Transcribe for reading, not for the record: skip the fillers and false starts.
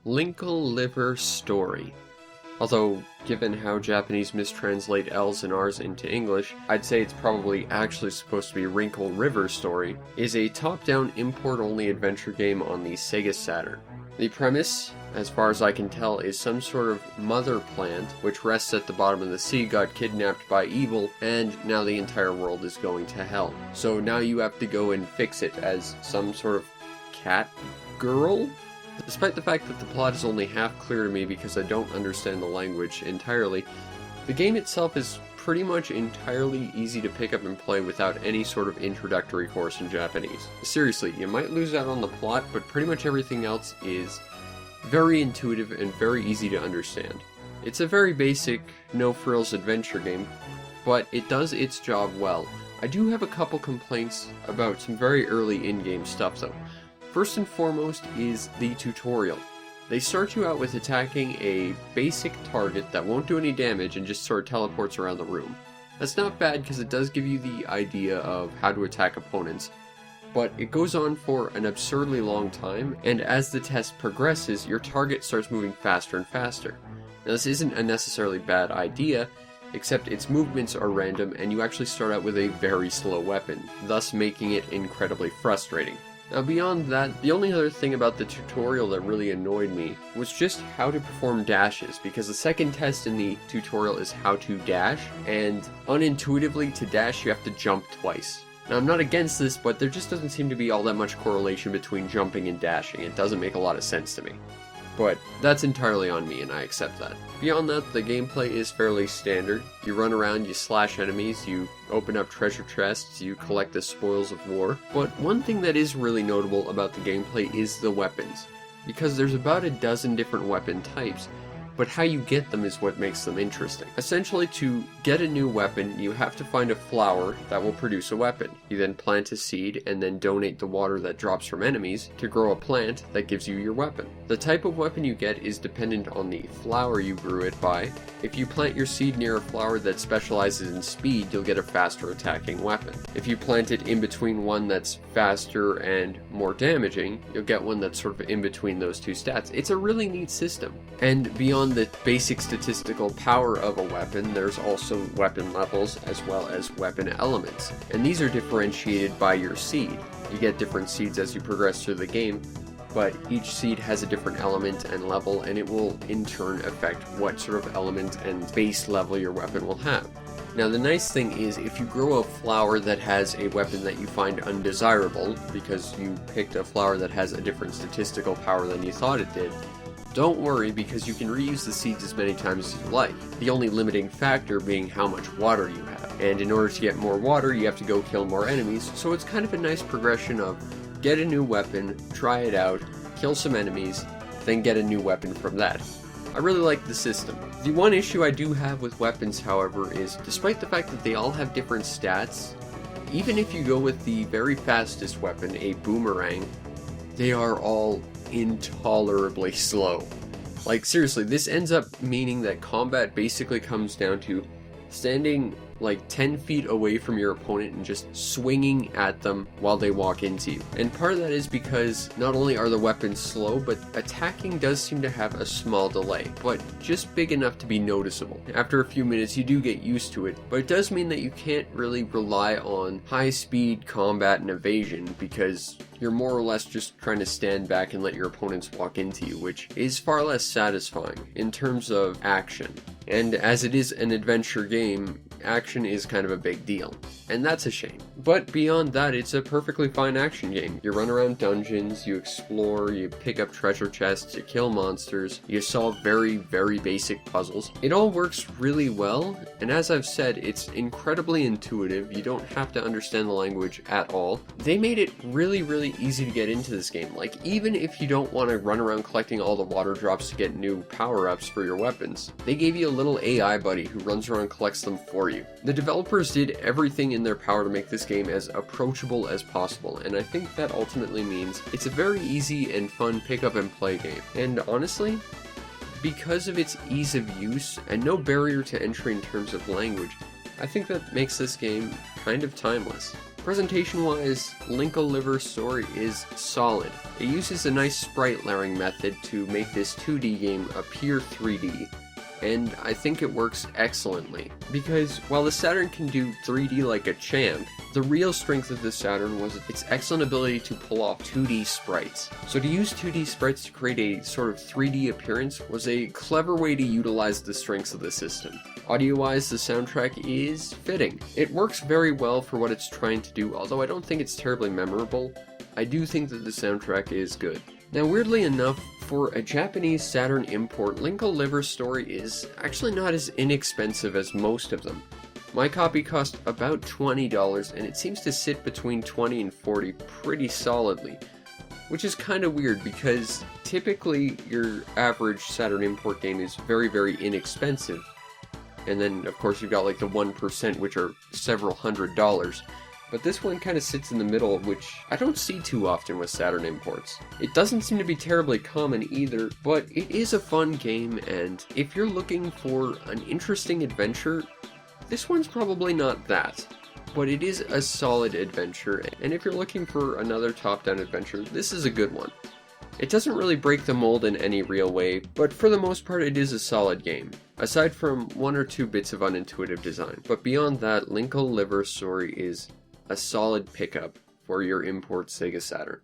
Linkle Liver Story. Although, given how Japanese mistranslate L's and R's into English, I'd say it's probably actually supposed to be Wrinkle River Story, is a top-down import-only adventure game on the Sega Saturn. The premise, as far as I can tell, is some sort of mother plant which rests at the bottom of the sea, got kidnapped by evil, and now the entire world is going to hell. So now you have to go and fix it as some sort of cat girl? Despite the fact that the plot is only half clear to me because I don't understand the language entirely, the game itself is pretty much entirely easy to pick up and play without any sort of introductory course in Japanese. Seriously, you might lose out on the plot, but pretty much everything else is very intuitive and very easy to understand. It's a very basic, no-frills adventure game, but it does its job well. I do have a couple complaints about some very early in-game stuff though. First and foremost is the tutorial. They start you out with attacking a basic target that won't do any damage and just sort of teleports around the room. That's not bad because it does give you the idea of how to attack opponents, but it goes on for an absurdly long time, and as the test progresses, your target starts moving faster and faster. Now this isn't a necessarily bad idea, except its movements are random and you actually start out with a very slow weapon, thus making it incredibly frustrating. Now beyond that, the only other thing about the tutorial that really annoyed me was just how to perform dashes, because the second test in the tutorial is how to dash, and unintuitively to dash you have to jump twice. Now I'm not against this, but there just doesn't seem to be all that much correlation between jumping and dashing. It doesn't make a lot of sense to me. But that's entirely on me and I accept that. Beyond that, the gameplay is fairly standard. You run around, you slash enemies, you open up treasure chests, you collect the spoils of war. But one thing that is really notable about the gameplay is the weapons, because there's about a dozen different weapon types, but how you get them is what makes them interesting. Essentially, to get a new weapon, you have to find a flower that will produce a weapon. You then plant a seed and then donate the water that drops from enemies to grow a plant that gives you your weapon. The type of weapon you get is dependent on the flower you grew it by. If you plant your seed near a flower that specializes in speed, you'll get a faster attacking weapon. If you plant it in between one that's faster and more damaging, you'll get one that's sort of in between those two stats. It's a really neat system. And beyond the basic statistical power of a weapon, there's also weapon levels as well as weapon elements. And these are differentiated by your seed. You get different seeds as you progress through the game, but each seed has a different element and level, and it will in turn affect what sort of element and base level your weapon will have. Now the nice thing is, if you grow a flower that has a weapon that you find undesirable, because you picked a flower that has a different statistical power than you thought it did, don't worry, because you can reuse the seeds as many times as you like, the only limiting factor being how much water you have. And in order to get more water, you have to go kill more enemies, so it's kind of a nice progression of get a new weapon, try it out, kill some enemies, then get a new weapon from that. I really like the system. The one issue I do have with weapons, however, is despite the fact that they all have different stats, even if you go with the very fastest weapon, a boomerang, they are all intolerably slow. Like seriously, this ends up meaning that combat basically comes down to standing like 10 feet away from your opponent and just swinging at them while they walk into you. And part of that is because not only are the weapons slow, but attacking does seem to have a small delay, but just big enough to be noticeable. After a few minutes you do get used to it, but it does mean that you can't really rely on high-speed combat and evasion, because you're more or less just trying to stand back and let your opponents walk into you, which is far less satisfying in terms of action. And as it is an adventure game, action is kind of a big deal, and that's a shame. But beyond that, it's a perfectly fine action game. You run around dungeons, you explore, you pick up treasure chests, you kill monsters, you solve very, very basic puzzles. It all works really well, and as I've said, it's incredibly intuitive. You don't have to understand the language at all. They made it really, really easy to get into this game. Like, even if you don't want to run around collecting all the water drops to get new power-ups for your weapons, they gave you a little AI buddy who runs around and collects them for you. The developers did everything in their power to make this game as approachable as possible, and I think that ultimately means it's a very easy and fun pick up and play game. And honestly, because of its ease of use and no barrier to entry in terms of language, I think that makes this game kind of timeless. Presentation-wise, Linkle Liver Story is solid. It uses a nice sprite layering method to make this 2D game appear 3D, and I think it works excellently. Because while the Saturn can do 3D like a champ, the real strength of the Saturn was its excellent ability to pull off 2D sprites. So to use 2D sprites to create a sort of 3D appearance was a clever way to utilize the strengths of the system. Audio-wise, the soundtrack is fitting. It works very well for what it's trying to do, although I don't think it's terribly memorable. I do think that the soundtrack is good. Now, weirdly enough, for a Japanese Saturn import, Linkle Liver Story is actually not as inexpensive as most of them. My copy cost about $20, and it seems to sit between $20 and $40 pretty solidly, which is kind of weird because typically your average Saturn import game is very, very inexpensive. And then, of course, you've got like the 1%, which are several $100s. But this one kind of sits in the middle, which I don't see too often with Saturn imports. It doesn't seem to be terribly common either, but it is a fun game, and if you're looking for an interesting adventure, this one's probably not that. But it is a solid adventure, and if you're looking for another top-down adventure, this is a good one. It doesn't really break the mold in any real way, but for the most part it is a solid game, aside from one or two bits of unintuitive design. But beyond that, Linkle Liver Story is a solid pickup for your import Sega Saturn.